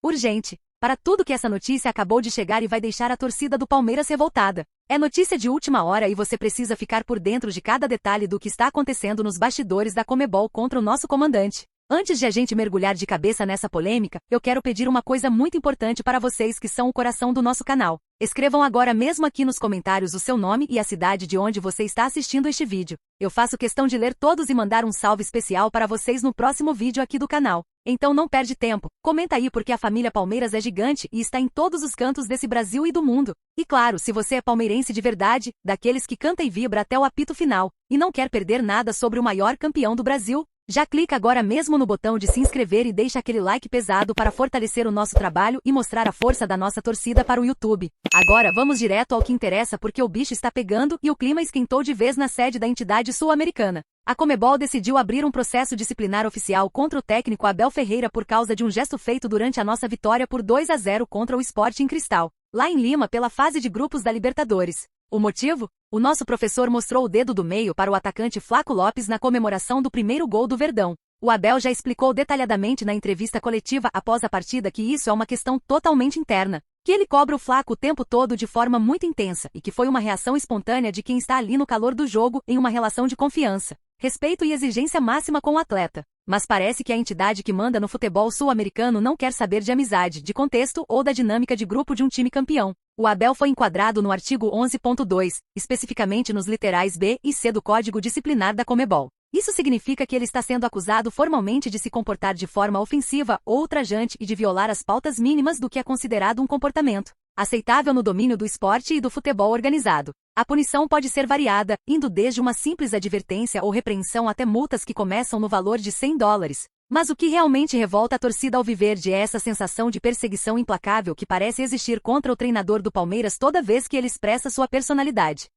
urgente, para tudo que essa notícia acabou de chegar e vai deixar a torcida do Palmeiras revoltada. É notícia de última hora e você precisa ficar por dentro de cada detalhe do que está acontecendo nos bastidores da Conmebol contra o nosso comandante. Antes de a gente mergulhar de cabeça nessa polêmica, eu quero pedir uma coisa muito importante para vocês que são o coração do nosso canal. Escrevam agora mesmo aqui nos comentários o seu nome e a cidade de onde você está assistindo este vídeo. Eu faço questão de ler todos e mandar um salve especial para vocês no próximo vídeo aqui do canal. Então não perde tempo, comenta aí porque a família Palmeiras é gigante e está em todos os cantos desse Brasil e do mundo. E claro, se você é palmeirense de verdade, daqueles que canta e vibra até o apito final, e não quer perder nada sobre o maior campeão do Brasil, já clica agora mesmo no botão de se inscrever e deixa aquele like pesado para fortalecer o nosso trabalho e mostrar a força da nossa torcida para o YouTube. Agora vamos direto ao que interessa porque o bicho está pegando e o clima esquentou de vez na sede da entidade sul-americana. A Conmebol decidiu abrir um processo disciplinar oficial contra o técnico Abel Ferreira por causa de um gesto feito durante a nossa vitória por 2-0 contra o Sporting Cristal, lá em Lima pela fase de grupos da Libertadores. O motivo? O nosso professor mostrou o dedo do meio para o atacante Flaco Lopes na comemoração do primeiro gol do Verdão. O Abel já explicou detalhadamente na entrevista coletiva após a partida que isso é uma questão totalmente interna, que ele cobra o Flaco o tempo todo de forma muito intensa e que foi uma reação espontânea de quem está ali no calor do jogo em uma relação de confiança, respeito e exigência máxima com o atleta. Mas parece que a entidade que manda no futebol sul-americano não quer saber de amizade, de contexto ou da dinâmica de grupo de um time campeão. O Abel foi enquadrado no artigo 11.2, especificamente nos literais B e C do Código Disciplinar da Conmebol. Isso significa que ele está sendo acusado formalmente de se comportar de forma ofensiva ou ultrajante e de violar as pautas mínimas do que é considerado um comportamento aceitável no domínio do esporte e do futebol organizado. A punição pode ser variada, indo desde uma simples advertência ou repreensão até multas que começam no valor de $100. Mas o que realmente revolta a torcida alviverde é essa sensação de perseguição implacável que parece existir contra o treinador do Palmeiras toda vez que ele expressa sua personalidade.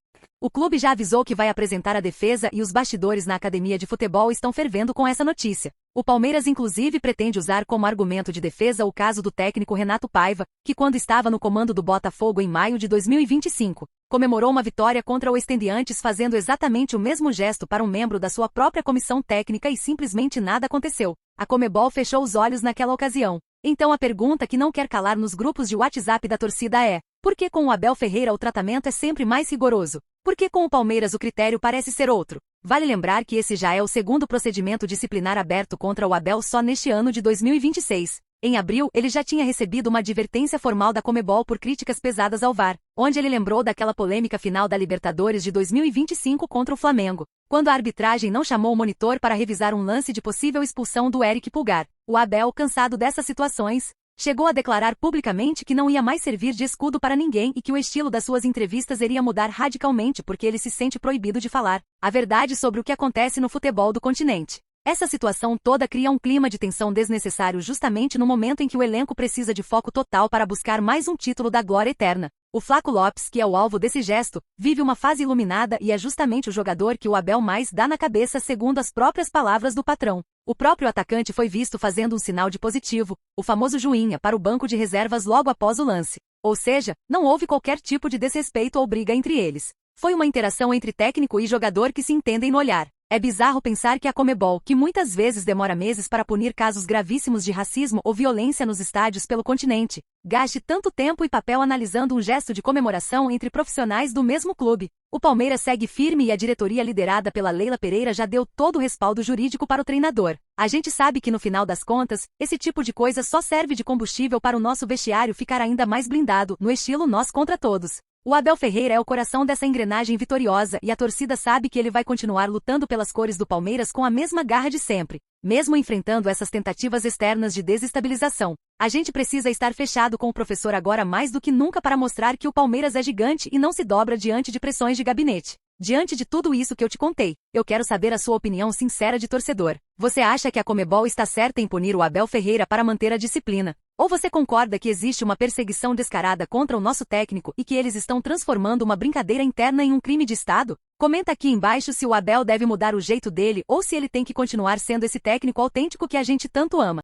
O clube já avisou que vai apresentar a defesa e os bastidores na academia de futebol estão fervendo com essa notícia. O Palmeiras inclusive pretende usar como argumento de defesa o caso do técnico Renato Paiva, que quando estava no comando do Botafogo em maio de 2025, comemorou uma vitória contra o Estudiantes fazendo exatamente o mesmo gesto para um membro da sua própria comissão técnica e simplesmente nada aconteceu. A Conmebol fechou os olhos naquela ocasião. Então a pergunta que não quer calar nos grupos de WhatsApp da torcida é: por que com o Abel Ferreira o tratamento é sempre mais rigoroso? Por que com o Palmeiras o critério parece ser outro? Vale lembrar que esse já é o segundo procedimento disciplinar aberto contra o Abel só neste ano de 2026. Em abril, ele já tinha recebido uma advertência formal da Conmebol por críticas pesadas ao VAR, onde ele lembrou daquela polêmica final da Libertadores de 2025 contra o Flamengo, quando a arbitragem não chamou o monitor para revisar um lance de possível expulsão do Eric Pulgar. O Abel, cansado dessas situações, chegou a declarar publicamente que não ia mais servir de escudo para ninguém e que o estilo das suas entrevistas iria mudar radicalmente porque ele se sente proibido de falar a verdade sobre o que acontece no futebol do continente. Essa situação toda cria um clima de tensão desnecessário justamente no momento em que o elenco precisa de foco total para buscar mais um título da glória eterna. O Flaco Lopes, que é o alvo desse gesto, vive uma fase iluminada e é justamente o jogador que o Abel mais dá na cabeça segundo as próprias palavras do patrão. O próprio atacante foi visto fazendo um sinal de positivo, o famoso joinha, para o banco de reservas logo após o lance. Ou seja, não houve qualquer tipo de desrespeito ou briga entre eles. Foi uma interação entre técnico e jogador que se entendem no olhar. É bizarro pensar que a Conmebol, que muitas vezes demora meses para punir casos gravíssimos de racismo ou violência nos estádios pelo continente, gaste tanto tempo e papel analisando um gesto de comemoração entre profissionais do mesmo clube. O Palmeiras segue firme e a diretoria liderada pela Leila Pereira já deu todo o respaldo jurídico para o treinador. A gente sabe que no final das contas, esse tipo de coisa só serve de combustível para o nosso vestiário ficar ainda mais blindado, no estilo nós contra todos. O Abel Ferreira é o coração dessa engrenagem vitoriosa e a torcida sabe que ele vai continuar lutando pelas cores do Palmeiras com a mesma garra de sempre, mesmo enfrentando essas tentativas externas de desestabilização. A gente precisa estar fechado com o professor agora mais do que nunca para mostrar que o Palmeiras é gigante e não se dobra diante de pressões de gabinete. Diante de tudo isso que eu te contei, eu quero saber a sua opinião sincera de torcedor. Você acha que a Conmebol está certa em punir o Abel Ferreira para manter a disciplina? Ou você concorda que existe uma perseguição descarada contra o nosso técnico e que eles estão transformando uma brincadeira interna em um crime de Estado? Comenta aqui embaixo se o Abel deve mudar o jeito dele ou se ele tem que continuar sendo esse técnico autêntico que a gente tanto ama.